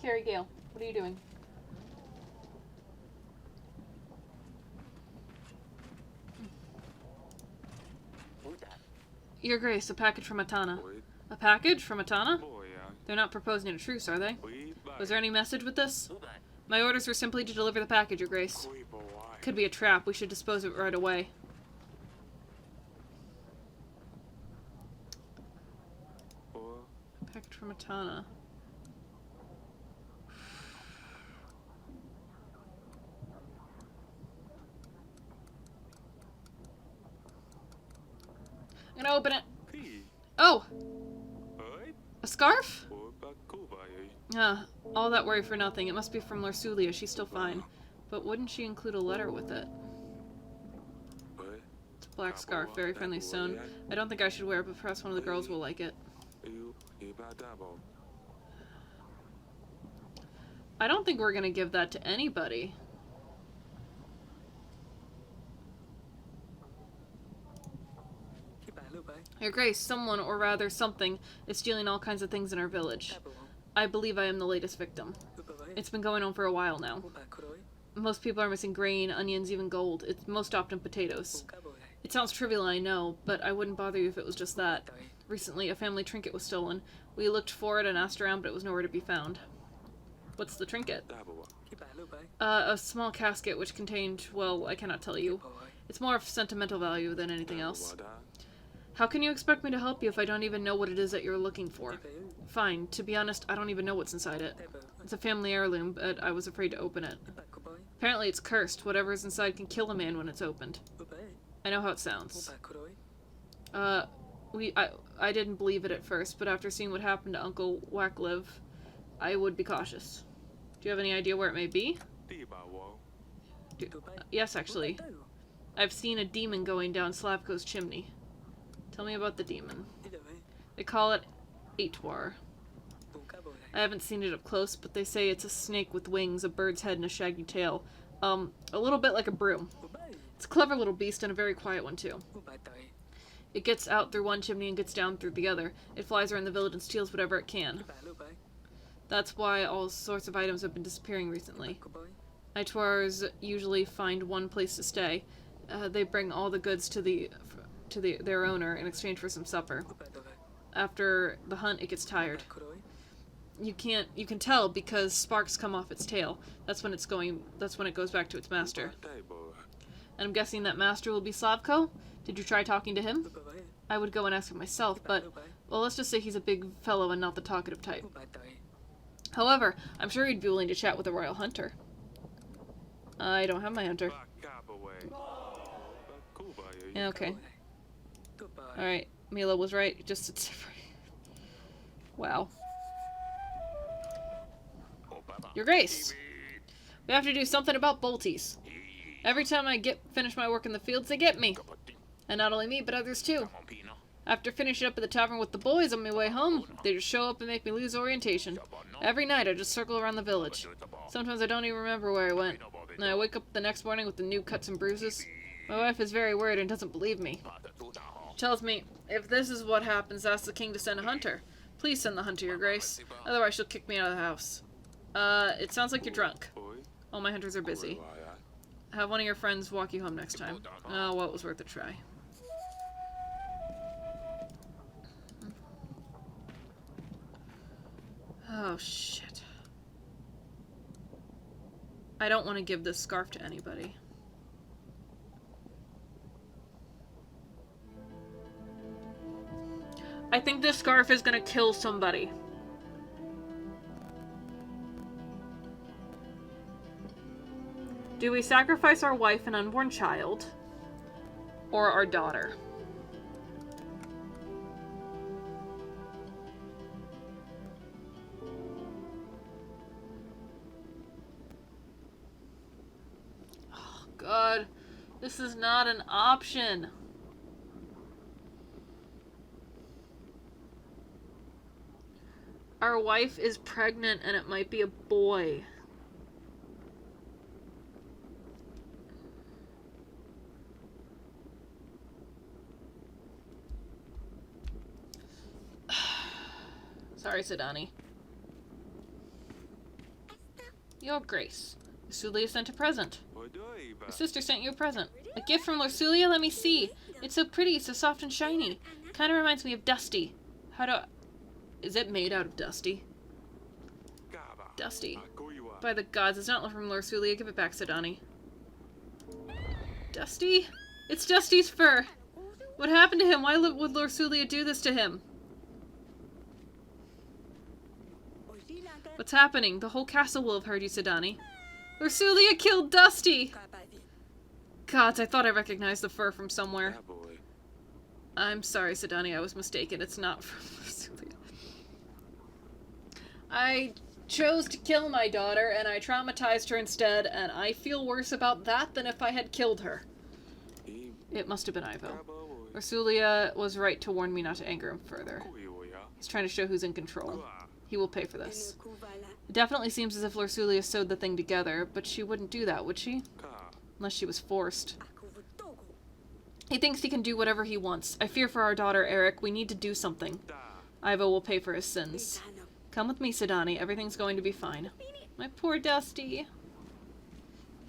Carrie Gale, what are you doing? Your Grace, a package from Atana. A package from Atana? They're not proposing a truce, are they? Was there any message with this? My orders were simply to deliver the package, Your Grace. Could be a trap. We should dispose of it right away. A package from Atana. I'm gonna open it. Oh! A scarf? All that worry for nothing. It must be from Larsulia. She's still fine. But wouldn't she include a letter with it? It's a black scarf, very friendly sewn. I don't think I should wear it, but perhaps one of the girls will like it. I don't think we're gonna give that to anybody. Your Grace, someone, or rather something, is stealing all kinds of things in our village. I believe I am the latest victim. It's been going on for a while now. Most people are missing grain, onions, even gold. It's most often potatoes. It sounds trivial, I know, but I wouldn't bother you if it was just that. Recently, a family trinket was stolen. We looked for it and asked around, but it was nowhere to be found. What's the trinket? A small casket which contained, well, I cannot tell you. It's more of sentimental value than anything else. How can you expect me to help you if I don't even know what it is that you're looking for? Fine. To be honest, I don't even know what's inside it. It's a family heirloom, but I was afraid to open it. Apparently it's cursed. Whatever is inside can kill a man when it's opened. I know how it sounds. I didn't believe it at first, but after seeing what happened to Uncle Wackliv, I would be cautious. Do you have any idea where it may be? Yes, actually. I've seen a demon going down Slavko's chimney. Tell me about the demon. They call it Aitwar. I haven't seen it up close, but they say it's a snake with wings, a bird's head, and a shaggy tail. A little bit like a broom. It's a clever little beast and a very quiet one, too. It gets out through one chimney and gets down through the other. It flies around the village and steals whatever it can. That's why all sorts of items have been disappearing recently. Aitwars usually find one place to stay. They bring all the goods to their owner in exchange for some supper. After the hunt, it gets tired. You can tell because sparks come off its tail. That's when it goes back to its master. And I'm guessing that master will be Slavko? Did you try talking to him? I would go and ask him myself, but, well, let's just say he's a big fellow and not the talkative type. However, I'm sure he'd be willing to chat with a royal hunter. I don't have my hunter. Yeah, okay. Alright, Mila was right. Just it's wow. Your Grace! We have to do something about bolties. Every time I finish my work in the fields, they get me. And not only me, but others too. After finishing up at the tavern with the boys on my way home, they just show up and make me lose orientation. Every night I just circle around the village. Sometimes I don't even remember where I went. And I wake up the next morning with the new cuts and bruises. My wife is very worried and doesn't believe me. She tells me, if this is what happens, ask the king to send a hunter. Please send the hunter, Your Grace. Otherwise she'll kick me out of the house. It sounds like you're drunk. All my hunters are busy. Have one of your friends walk you home next time. Oh, well, it was worth a try. Oh, shit. I don't want to give this scarf to anybody. I think this scarf is gonna kill somebody. Do we sacrifice our wife and unborn child? Or our daughter? Oh, God. This is not an option. Our wife is pregnant and it might be a boy. Sorry, Sidani. Your Grace. Lorsulia sent a present. Your sister sent you a present. A gift from Lorsulia? Let me see. It's so pretty, so soft and shiny. Kind of reminds me of Dusty. Is it made out of Dusty? Dusty. By the gods, it's not from Lorsulia. Give it back, Sidani. Dusty? It's Dusty's fur! What happened to him? Why would Lorsulia do this to him? What's happening? The whole castle will have heard you, Sidani. Lorsulia killed Dusty! Gods, I thought I recognized the fur from somewhere. I'm sorry, Sidani, I was mistaken. It's not from Lorsulia. I chose to kill my daughter, and I traumatized her instead, and I feel worse about that than if I had killed her. It must have been Ivo. Lorsulia was right to warn me not to anger him further. He's trying to show who's in control. He will pay for this. It definitely seems as if Lorsulia sewed the thing together, but she wouldn't do that, would she? Unless she was forced. He thinks he can do whatever he wants. I fear for our daughter, Eric. We need to do something. Ivo will pay for his sins. Come with me, Sidani. Everything's going to be fine. My poor Dusty.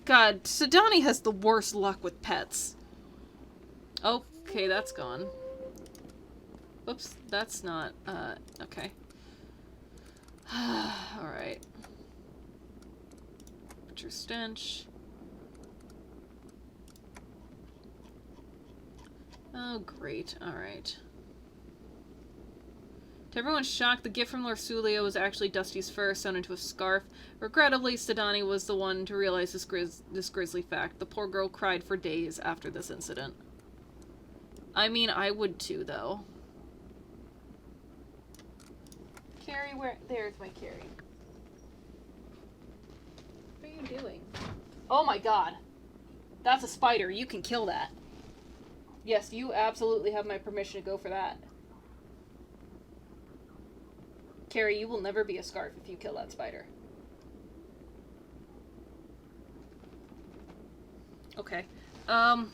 God, Sidani has the worst luck with pets. Okay, that's gone. Oops, that's not, okay. Alright. Put your stench. Oh, great. Alright. To everyone's shock, the gift from Lorsulia was actually Dusty's fur sewn into a scarf. Regrettably, Sidani was the one to realize this grisly fact. The poor girl cried for days after this incident. I mean, I would too, though. Carrie, where? There's my Carrie. What are you doing? Oh my god. That's a spider. You can kill that. Yes, you absolutely have my permission to go for that. Carrie, you will never be a scarf if you kill that spider. Okay. Damn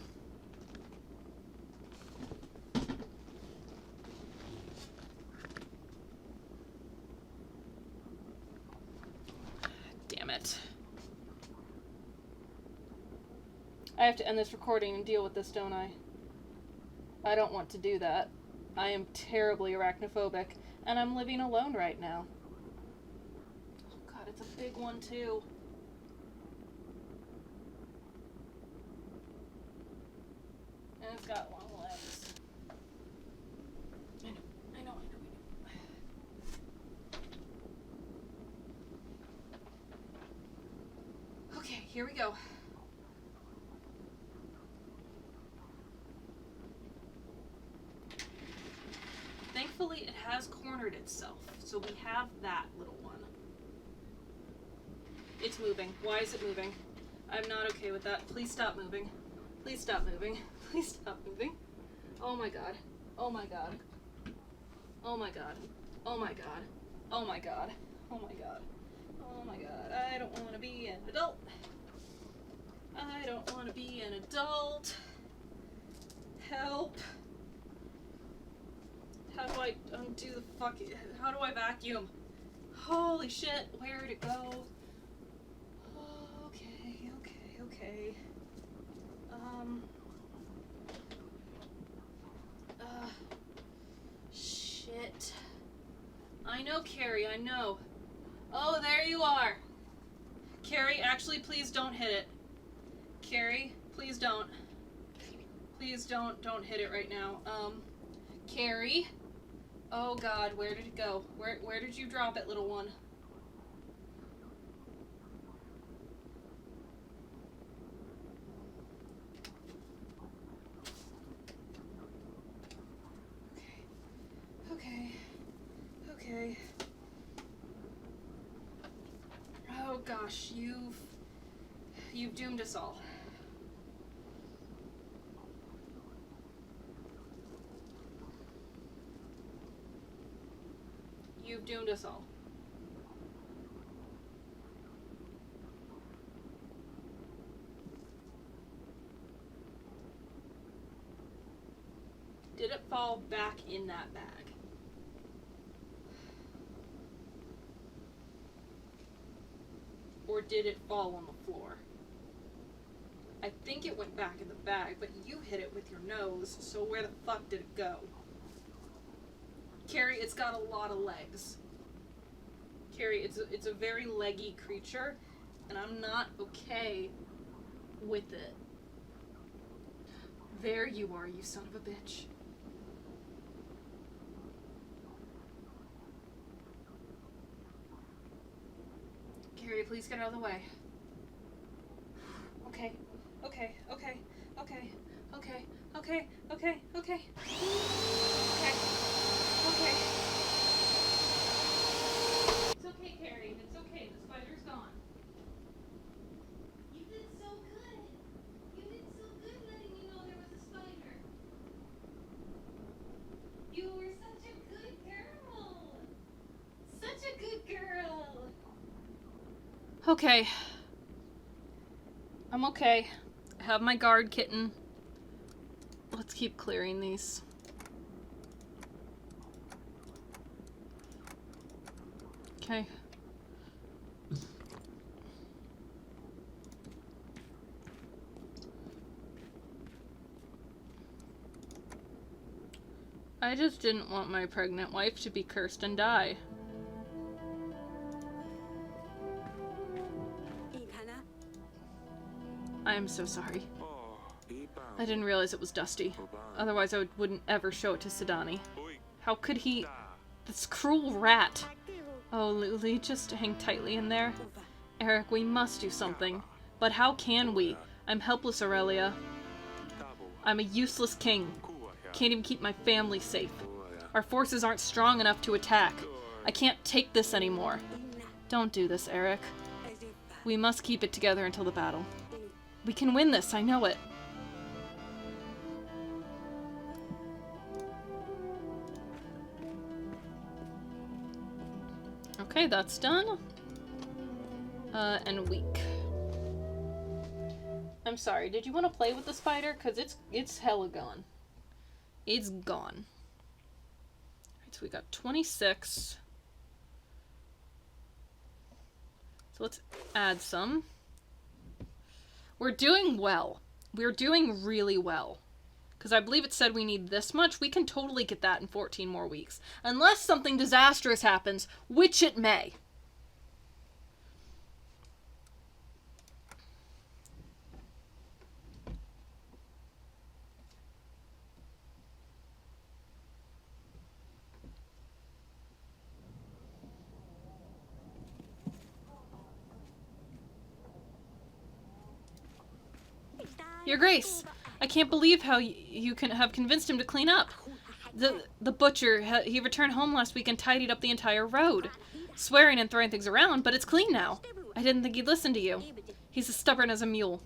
it. I have to end this recording and deal with this, don't I? I don't want to do that. I am terribly arachnophobic, and I'm living alone right now. Oh god, it's a big one too. And it's got long legs. I know. Okay, here we go. Thankfully, it has cornered itself, so we have that little one. It's moving. Why is it moving? I'm not okay with that. Please stop moving. Please stop moving. Please stop moving. Oh my god. Oh my god. Oh my god. Oh my god. Oh my god. Oh my god. Oh my god. I don't want to be an adult. I don't want to be an adult. Help. How do I undo the fucking... How do I vacuum? Holy shit, where'd it go? Okay. Shit. I know, Carrie, I know. Oh, there you are. Carrie, actually, please don't hit it. Carrie, please don't. Please don't hit it right now. Carrie? Oh god, where did it go? Where did you drop it, little one? Okay. Oh gosh, you've doomed us all. You've doomed us all. Did it fall back in that bag? Or did it fall on the floor? I think it went back in the bag, but you hit it with your nose, so where the fuck did it go? Carrie, it's got a lot of legs. Carrie, it's a very leggy creature, and I'm not okay with it. There you are, you son of a bitch. Carrie, please get out of the way. Okay, okay, okay, okay, okay, okay, okay, okay. Okay, okay. It's okay, Carrie. It's okay. The spider's gone. You did so good. You did so good letting me know there was a spider. You were such a good girl. Such a good girl. Okay. I'm okay. I have my guard kitten. Let's keep clearing these. Okay. I just didn't want my pregnant wife to be cursed and die. I am so sorry. I didn't realize it was Dusty. Otherwise I wouldn't ever show it to Sidani. How could he... This cruel rat! Oh, Luli, just hang tightly in there. Eric, we must do something. But how can we? I'm helpless, Aurelia. I'm a useless king. Can't even keep my family safe. Our forces aren't strong enough to attack. I can't take this anymore. Don't do this, Eric. We must keep it together until the battle. We can win this, I know it. Okay, that's done. And weak. I'm sorry, did you want to play with the spider? Because it's hella gone. It's gone. Alright, so we got 26. So let's add some. We're doing well. We're doing really well. Because I believe it said we need this much. We can totally get that in 14 more weeks. Unless something disastrous happens, which it may. Your Grace, I can't believe how you can have convinced him to clean up. The butcher, he returned home last week and tidied up the entire road. Swearing and throwing things around, but it's clean now. I didn't think he'd listen to you. He's as stubborn as a mule.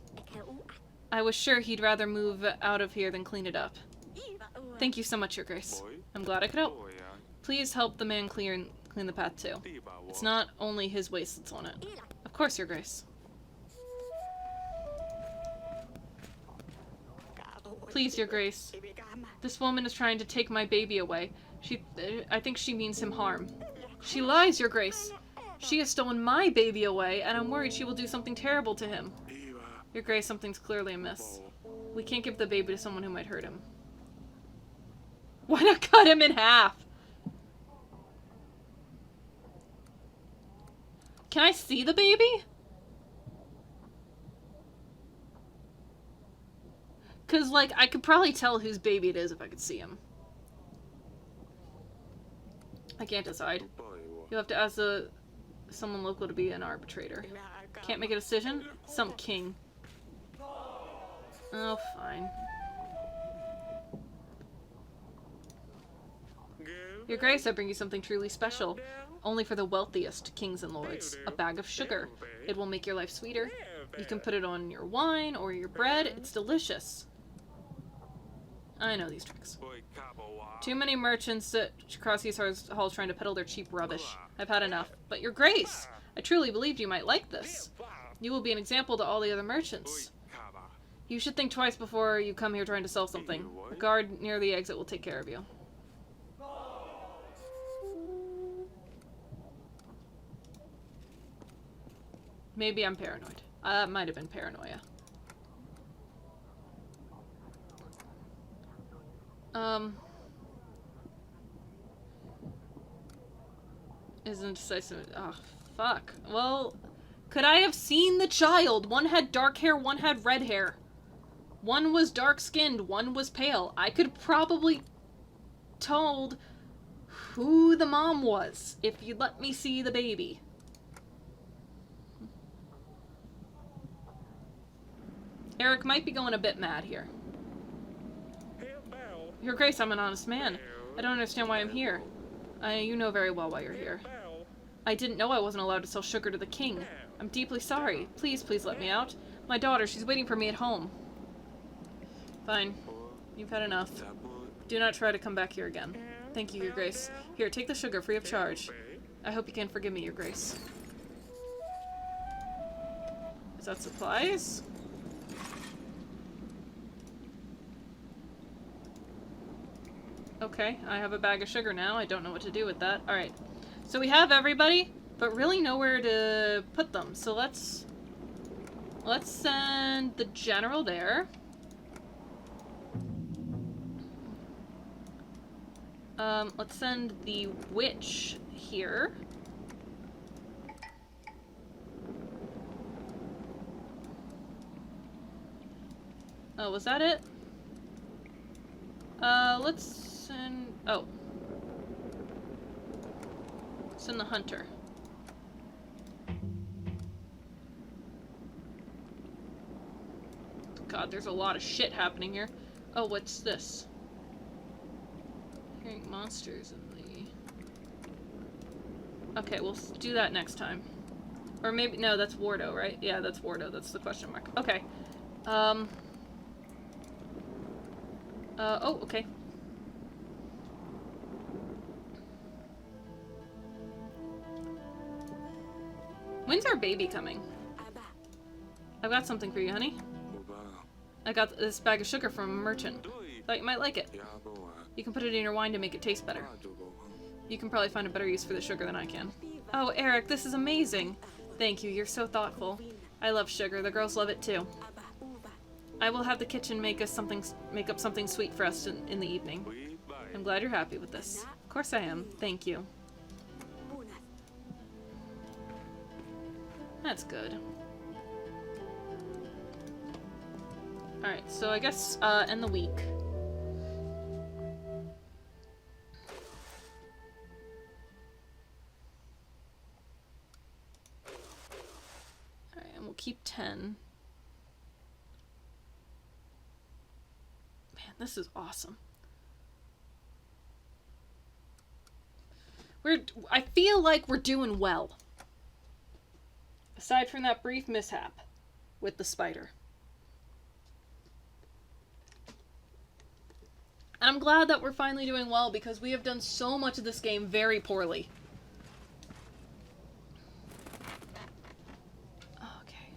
I was sure he'd rather move out of here than clean it up. Thank you so much, Your Grace. I'm glad I could help. Please help the man clean the path too. It's not only his waste that's on it. Of course, Your Grace. Please, Your Grace. This woman is trying to take my baby away. I think she means him harm. She lies, Your Grace. She has stolen my baby away, and I'm worried she will do something terrible to him. Your Grace, something's clearly amiss. We can't give the baby to someone who might hurt him. Why not cut him in half? Can I see the baby? Because, like, I could probably tell whose baby it is if I could see him. I can't decide. You'll have to ask someone local to be an arbitrator. Can't make a decision? Some king. Oh, fine. Your Grace, I bring you something truly special. Only for the wealthiest kings and lords. A bag of sugar. It will make your life sweeter. You can put it on your wine or your bread. It's delicious. I know these tricks. Too many merchants across these halls trying to peddle their cheap rubbish. I've had enough. But Your Grace, I truly believed you might like this. You will be an example to all the other merchants. You should think twice before you come here trying to sell something. A guard near the exit will take care of you. Maybe I'm paranoid. That might have been paranoia. Isn't decisive. Oh, fuck. Well, could I have seen the child? One had dark hair, one had red hair. One was dark-skinned, one was pale. I could probably told who the mom was if you'd let me see the baby. Eric might be going a bit mad here. Your Grace, I'm an honest man. I don't understand why I'm here. You know very well why you're here. I didn't know I wasn't allowed to sell sugar to the king. I'm deeply sorry. Please, please let me out. My daughter, she's waiting for me at home. Fine. You've had enough. Do not try to come back here again. Thank you, Your Grace. Here, take the sugar free of charge. I hope you can forgive me, Your Grace. Is that supplies? Okay, I have a bag of sugar now. I don't know what to do with that. Alright. So we have everybody, but really nowhere to put them. So let's send the general there. Let's send the witch here. Oh, was that it? Let's send... Oh. Send the hunter. God, there's a lot of shit happening here. Oh, what's this? Hearing monsters in the... Okay, we'll do that next time. Or maybe... No, that's Wardo, right? Yeah, that's Wardo. That's the question mark. Okay. Oh, okay. When's our baby coming? I've got something for you, honey. I got this bag of sugar from a merchant. Thought you might like it. You can put it in your wine to make it taste better. You can probably find a better use for the sugar than I can. Oh, Eric, this is amazing. Thank you, you're so thoughtful. I love sugar, the girls love it too. I will have the kitchen make up something sweet for us in the evening. I'm glad you're happy with this. Of course I am. Thank you. That's good. Alright, so I guess, end the week. Alright, and we'll keep 10. Man, this is awesome. I feel like we're doing well. Aside from that brief mishap with the spider. And I'm glad that we're finally doing well because we have done so much of this game very poorly. Okay.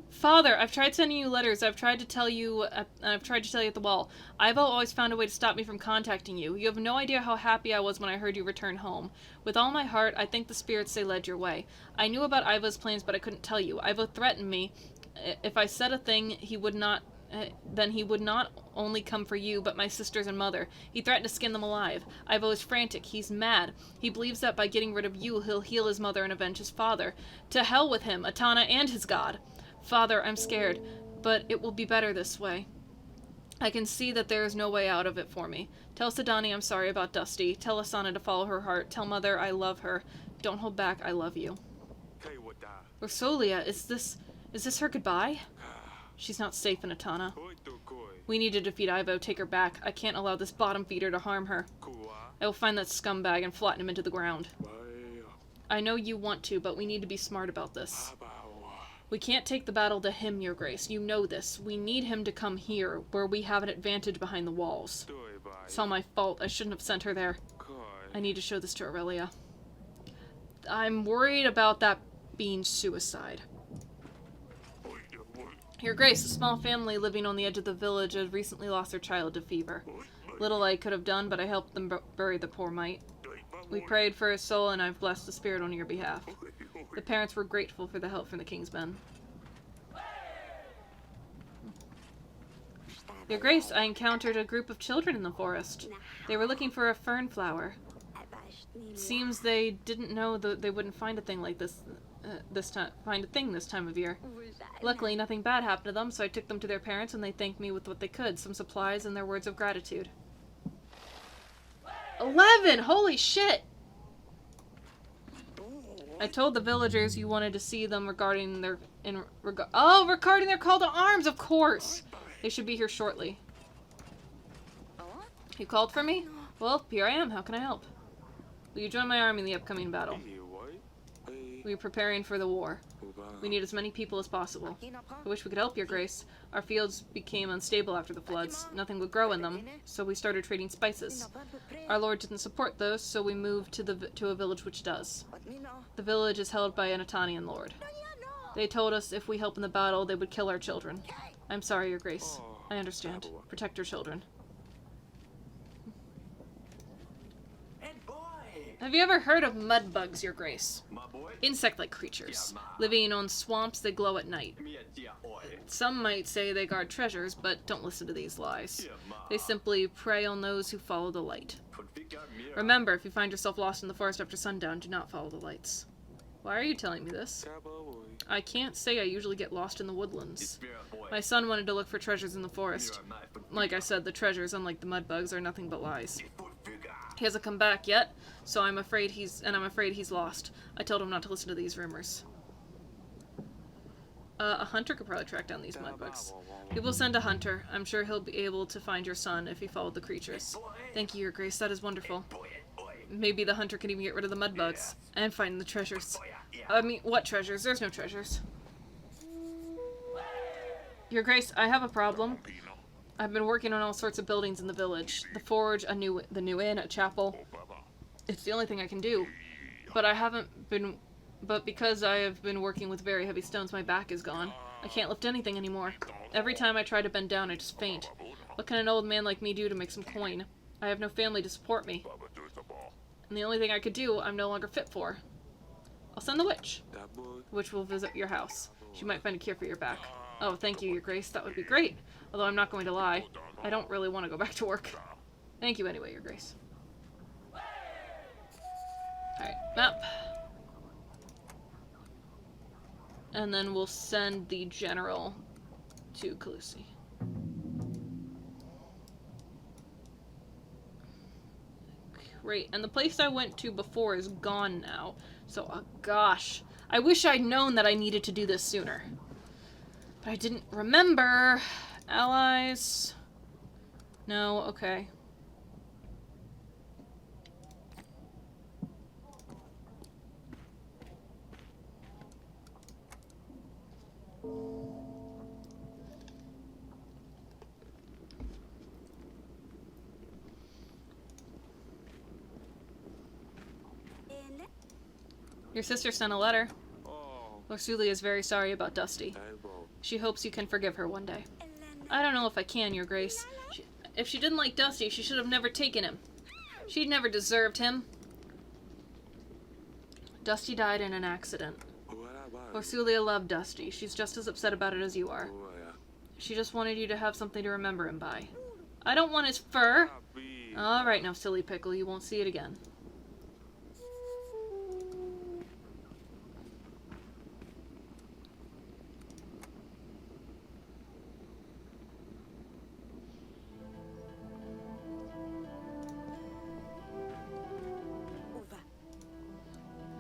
Father, I've tried sending you letters. I've tried to tell you at the wall. Ivo always found a way to stop me from contacting you. You have no idea how happy I was when I heard you return home. With all my heart, I thank the spirits they led your way. I knew about Ivo's plans, but I couldn't tell you. Ivo threatened me. If I said a thing, then he would not only come for you, but my sisters and mother. He threatened to skin them alive. Ivo is frantic. He's mad. He believes that by getting rid of you, he'll heal his mother and avenge his father. To hell with him, Atana, and his god. Father, I'm scared, but it will be better this way. I can see that there is no way out of it for me. Tell Sidani I'm sorry about Dusty. Tell Asana to follow her heart. Tell Mother I love her. Don't hold back, I love you. Rosolia, is this her goodbye? She's not safe in Atana. We need to defeat Ivo, take her back. I can't allow this bottom feeder to harm her. I will find that scumbag and flatten him into the ground. I know you want to, but we need to be smart about this. We can't take the battle to him, Your Grace. You know this. We need him to come here, where we have an advantage behind the walls. It's all my fault. I shouldn't have sent her there. I need to show this to Aurelia. I'm worried about that being suicide. Your Grace, a small family living on the edge of the village had recently lost their child to fever. Little I could have done, but I helped them bury the poor mite. We prayed for his soul, and I've blessed the spirit on your behalf. The parents were grateful for the help from the king's men. Your Grace, I encountered a group of children in the forest. They were looking for a fern flower. It seems they didn't know that they wouldn't find a thing like this this time of year. Luckily, nothing bad happened to them, so I took them to their parents, and they thanked me with what they could, some supplies and their words of gratitude. 11! Holy shit! I told the villagers you wanted to see them regarding their regarding their call to arms, of course! They should be here shortly. You called for me? Well, here I am. How can I help? Will you join my army in the upcoming battle? We are preparing for the war. We need as many people as possible. I wish we could help, Your Grace. Our fields became unstable after the floods. Nothing would grow in them, so we started trading spices. Our lord didn't support those, so we moved to a village which does. The village is held by an Atanian lord. They told us if we help in the battle, they would kill our children. I'm sorry, Your Grace. I understand. Protect your children. Have you ever heard of mud bugs, Your Grace? Insect-like creatures. Living on swamps, they glow at night. Some might say they guard treasures, but don't listen to these lies. They simply prey on those who follow the light. Remember, if you find yourself lost in the forest after sundown, do not follow the lights. Why are you telling me this? I can't say I usually get lost in the woodlands. My son wanted to look for treasures in the forest. Like I said, the treasures, unlike the mud bugs, are nothing but lies. He hasn't come back yet, so I'm afraid he's lost. I told him not to listen to these rumors. A hunter could probably track down these mudbugs. We will send a hunter. I'm sure he'll be able to find your son if he followed the creatures. Thank you, Your Grace. That is wonderful. Maybe the hunter can even get rid of the mudbugs and find the treasures. I mean, what treasures? There's no treasures. Your Grace, I have a problem. I've been working on all sorts of buildings in the village. The forge, the new inn, a chapel. It's the only thing I can do. But because I have been working with very heavy stones, my back is gone. I can't lift anything anymore. Every time I try to bend down, I just faint. What can an old man like me do to make some coin? I have no family to support me. And the only thing I could do, I'm no longer fit for. I'll send the witch. The witch will visit your house. She might find a cure for your back. Oh, thank you, Your Grace. That would be great. Although I'm not going to lie, I don't really want to go back to work. Thank you anyway, Your Grace. Alright, map. And then we'll send the general to Khaleesi. Great, and the place I went to before is gone now. So, oh gosh. I wish I'd known that I needed to do this sooner. But I didn't remember. Allies. No, okay. Your sister sent a letter. Lorsulia is very sorry about Dusty. She hopes you can forgive her one day. I don't know if I can, Your Grace. If she didn't like Dusty, she should have never taken him. She'd never deserved him. Dusty died in an accident. Lorsulia loved Dusty. She's just as upset about it as you are. She just wanted you to have something to remember him by. I don't want his fur. Alright now, silly pickle. You won't see it again.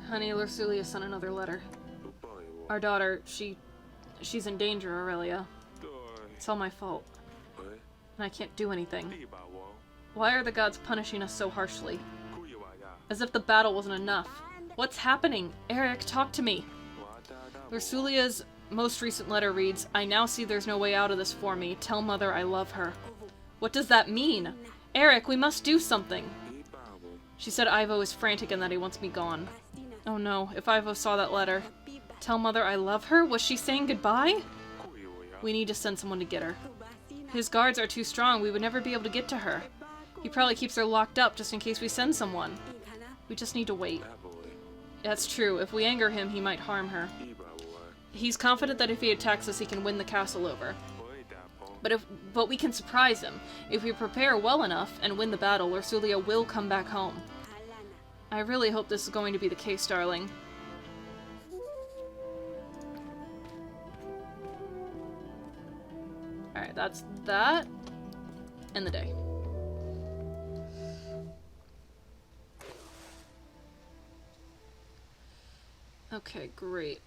Honey, Lorsulia sent another letter. Our daughter, she's in danger, Aurelia. It's all my fault. And I can't do anything. Why are the gods punishing us so harshly? As if the battle wasn't enough. What's happening? Eric, talk to me. Lorsulia's most recent letter reads, I now see there's no way out of this for me. Tell Mother I love her. What does that mean? Eric, we must do something. She said Ivo is frantic and that he wants me gone. Oh no, if Ivo saw that letter. Tell Mother I love her? Was she saying goodbye? We need to send someone to get her. His guards are too strong, we would never be able to get to her. He probably keeps her locked up just in case we send someone. We just need to wait. That's true. If we anger him, he might harm her. He's confident that if he attacks us, he can win the castle over. But we can surprise him. If we prepare well enough and win the battle, Ursulia will come back home. I really hope this is going to be the case, darling. Alright, that's that. And the day. Okay, great.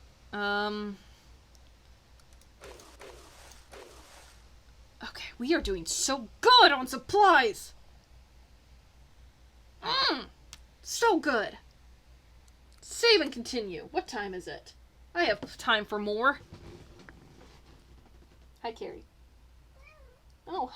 Okay, we are doing so good on supplies! So good! Save and continue. What time is it? I have time for more. Hi, Carrie. Oh.